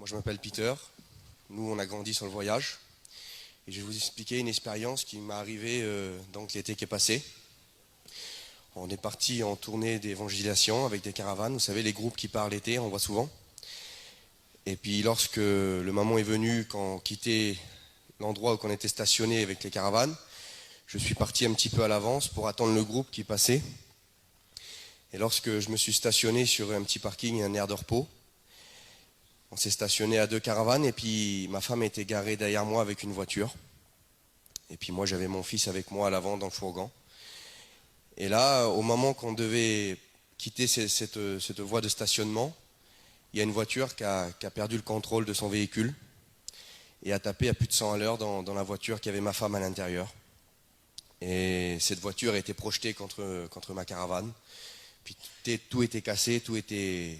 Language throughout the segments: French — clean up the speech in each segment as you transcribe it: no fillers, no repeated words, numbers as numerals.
je m'appelle Peter. Nous, on a grandi sur le voyage. Et je vais vous expliquer une expérience qui m'est arrivée donc l'été qui est passé. On est parti en tournée d'évangélisation avec des caravanes. Vous savez, les groupes qui partent l'été, on voit souvent. Et puis lorsque le moment est venu, quand on quittait l'endroit où on était stationné avec les caravanes, je suis parti un petit peu à l'avance pour attendre le groupe qui passait. Et lorsque je me suis stationné sur un petit parking, un aire de repos, on s'est stationné à 2 caravanes et puis ma femme était garée derrière moi avec une voiture. Et puis moi j'avais mon fils avec moi à l'avant dans le fourgon. Et là, au moment qu'on devait quitter cette voie de stationnement, il y a une voiture qui a perdu le contrôle de son véhicule et a tapé à plus de 100 à l'heure dans la voiture qui avait ma femme à l'intérieur. Et cette voiture a été projetée contre ma caravane. Puis tout était cassé, tout était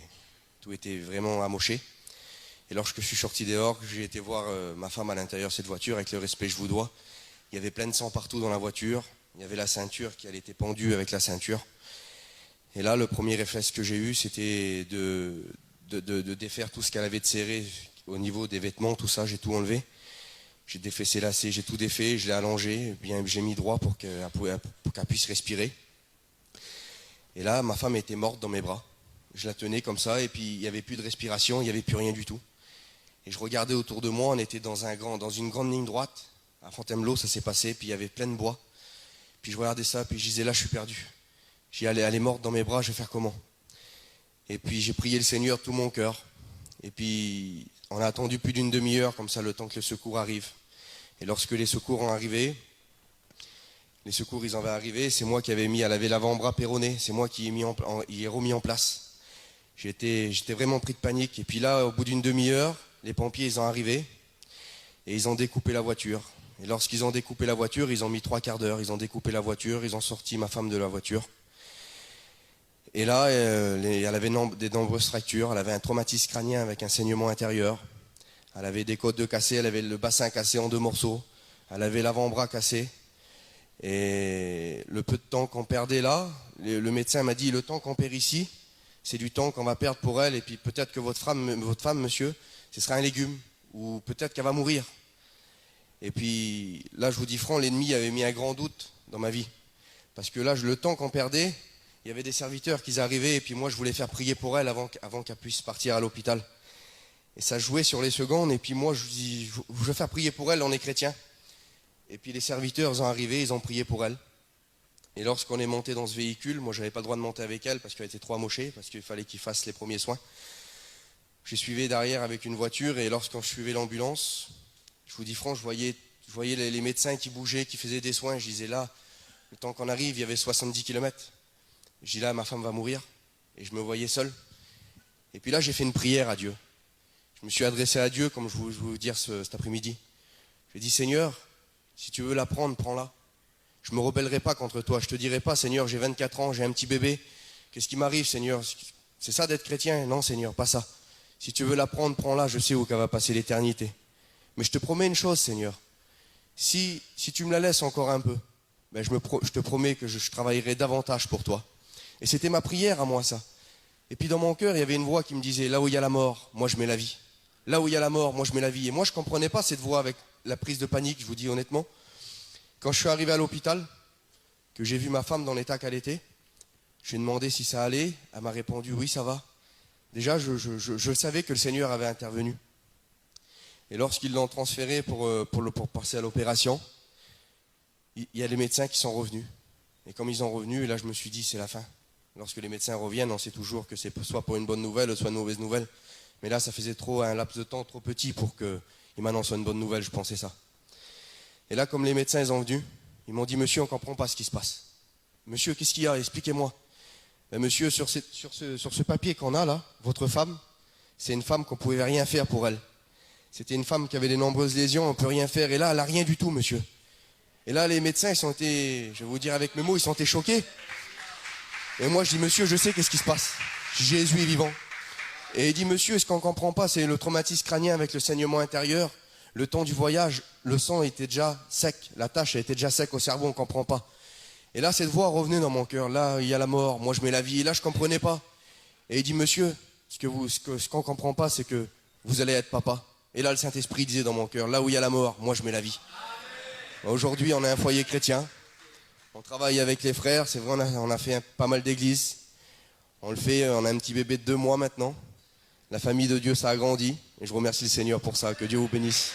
vraiment amoché. Et lorsque je suis sorti dehors, j'ai été voir ma femme à l'intérieur de cette voiture, avec le respect que je vous dois, il y avait plein de sang partout dans la voiture. Il y avait la ceinture qui allait être pendue avec la ceinture. Et là, le premier réflexe que j'ai eu, c'était de défaire tout ce qu'elle avait de serré au niveau des vêtements, tout ça, j'ai tout enlevé. J'ai défait ses lacets, j'ai tout défait, je l'ai allongé, bien j'ai mis droit pour qu'elle puisse respirer. Et là, ma femme était morte dans mes bras. Je la tenais comme ça, et puis il n'y avait plus de respiration, il n'y avait plus rien du tout. Et je regardais autour de moi, on était dans une grande ligne droite. À Fontainebleau, ça s'est passé, puis il y avait plein de bois. Puis je regardais ça, puis je disais, là, je suis perdu. J'ai dit, elle est morte dans mes bras, je vais faire comment? Et puis j'ai prié le Seigneur de tout mon cœur. Et puis on a attendu plus d'une demi-heure, comme ça, le temps que le secours arrive. Et lorsque les secours ont arrivé, ils avaient arrivé, c'est moi qui avais mis, elle avait l'avant-bras péroné, c'est moi qui ai remis en place. J'étais vraiment pris de panique. Et puis là, au bout d'une demi-heure, les pompiers, ils ont arrivé et ils ont découpé la voiture. Et lorsqu'ils ont découpé la voiture, ils ont mis 3 quarts d'heure. Ils ont découpé la voiture, ils ont sorti ma femme de la voiture. Et là, elle avait de nombreuses fractures. Elle avait un traumatisme crânien avec un saignement intérieur. Elle avait des côtes de cassées, elle avait le bassin cassé en 2 morceaux. Elle avait l'avant-bras cassé. Et le peu de temps qu'on perdait là, le médecin m'a dit, le temps qu'on perd ici, c'est du temps qu'on va perdre pour elle. Et puis peut-être que votre femme, monsieur, ce sera un légume. Ou peut-être qu'elle va mourir. Et puis là, je vous dis franc, l'ennemi avait mis un grand doute dans ma vie. Parce que là, le temps qu'on perdait, il y avait des serviteurs qui arrivaient et puis moi, je voulais faire prier pour elle avant qu'elle puisse partir à l'hôpital. Et ça jouait sur les secondes et puis moi, je dis, je veux faire prier pour elle, on est chrétiens. Et puis les serviteurs sont arrivés, ils ont prié pour elle. Et lorsqu'on est monté dans ce véhicule, moi, je n'avais pas le droit de monter avec elle parce qu'elle était trop amochée, parce qu'il fallait qu'il fasse les premiers soins. Je suivais derrière avec une voiture et lorsqu'on suivait l'ambulance, je vous dis franc, je voyais les médecins qui bougeaient, qui faisaient des soins. Je disais là, le temps qu'on arrive, il y avait 70 km. Je dis là, ma femme va mourir. Et je me voyais seul. Et puis là, j'ai fait une prière à Dieu. Je me suis adressé à Dieu, comme je vais vous dire cet après-midi. Je lui ai dit, Seigneur, si tu veux la prendre, prends-la. Je ne me rebellerai pas contre toi. Je ne te dirai pas, Seigneur, j'ai 24 ans, j'ai un petit bébé. Qu'est-ce qui m'arrive, Seigneur? C'est ça d'être chrétien? Non, Seigneur, pas ça. Si tu veux la prendre, prends-la. Je sais où qu'elle va passer l'éternité. Mais je te promets une chose, Seigneur. Si tu me la laisses encore un peu, ben je te promets que je travaillerai davantage pour toi. Et c'était ma prière à moi, ça. Et puis dans mon cœur, il y avait une voix qui me disait, là où il y a la mort, moi je mets la vie. Là où il y a la mort, moi je mets la vie. Et moi je ne comprenais pas cette voix avec la prise de panique, je vous dis honnêtement. Quand je suis arrivé à l'hôpital, que j'ai vu ma femme dans l'état qu'elle était, je lui ai demandé si ça allait. Elle m'a répondu, oui, ça va. Déjà, je savais que le Seigneur avait intervenu. Et lorsqu'ils l'ont transféré pour passer à l'opération, il y a les médecins qui sont revenus. Et comme ils sont revenus, et là je me suis dit, c'est la fin. Lorsque les médecins reviennent, on sait toujours que c'est soit pour une bonne nouvelle, soit une mauvaise nouvelle. Mais là, ça faisait un laps de temps trop petit pour qu'ils m'annoncent une bonne nouvelle, je pensais ça. Et là, comme les médecins sont venus, ils m'ont dit, monsieur, on ne comprend pas ce qui se passe. Monsieur, qu'est-ce qu'il y a? Expliquez-moi. Ben, monsieur, sur ce papier qu'on a là, votre femme, c'est une femme qu'on ne pouvait rien faire pour elle. C'était une femme qui avait de nombreuses lésions, on ne peut rien faire. Et là, elle n'a rien du tout, monsieur. Et là, les médecins, je vais vous dire avec mes mots, ils sont été choqués. Et moi, je dis, monsieur, je sais qu'est-ce qui se passe. Jésus est vivant. Et il dit, monsieur, ce qu'on ne comprend pas, c'est le traumatisme crânien avec le saignement intérieur. Le temps du voyage, le sang était déjà sec. La tache était déjà sec au cerveau, on ne comprend pas. Et là, cette voix revenait dans mon cœur. Là, il y a la mort, moi je mets la vie. Et là, je ne comprenais pas. Et il dit, monsieur, ce qu'on ne comprend pas, c'est que vous allez être papa. Et là, le Saint-Esprit disait dans mon cœur, là où il y a la mort, moi je mets la vie. Aujourd'hui, on est un foyer chrétien. On travaille avec les frères, c'est vrai, on a fait pas mal d'églises. On le fait, on a un petit bébé de 2 mois maintenant. La famille de Dieu, ça a grandi. Et je remercie le Seigneur pour ça. Que Dieu vous bénisse.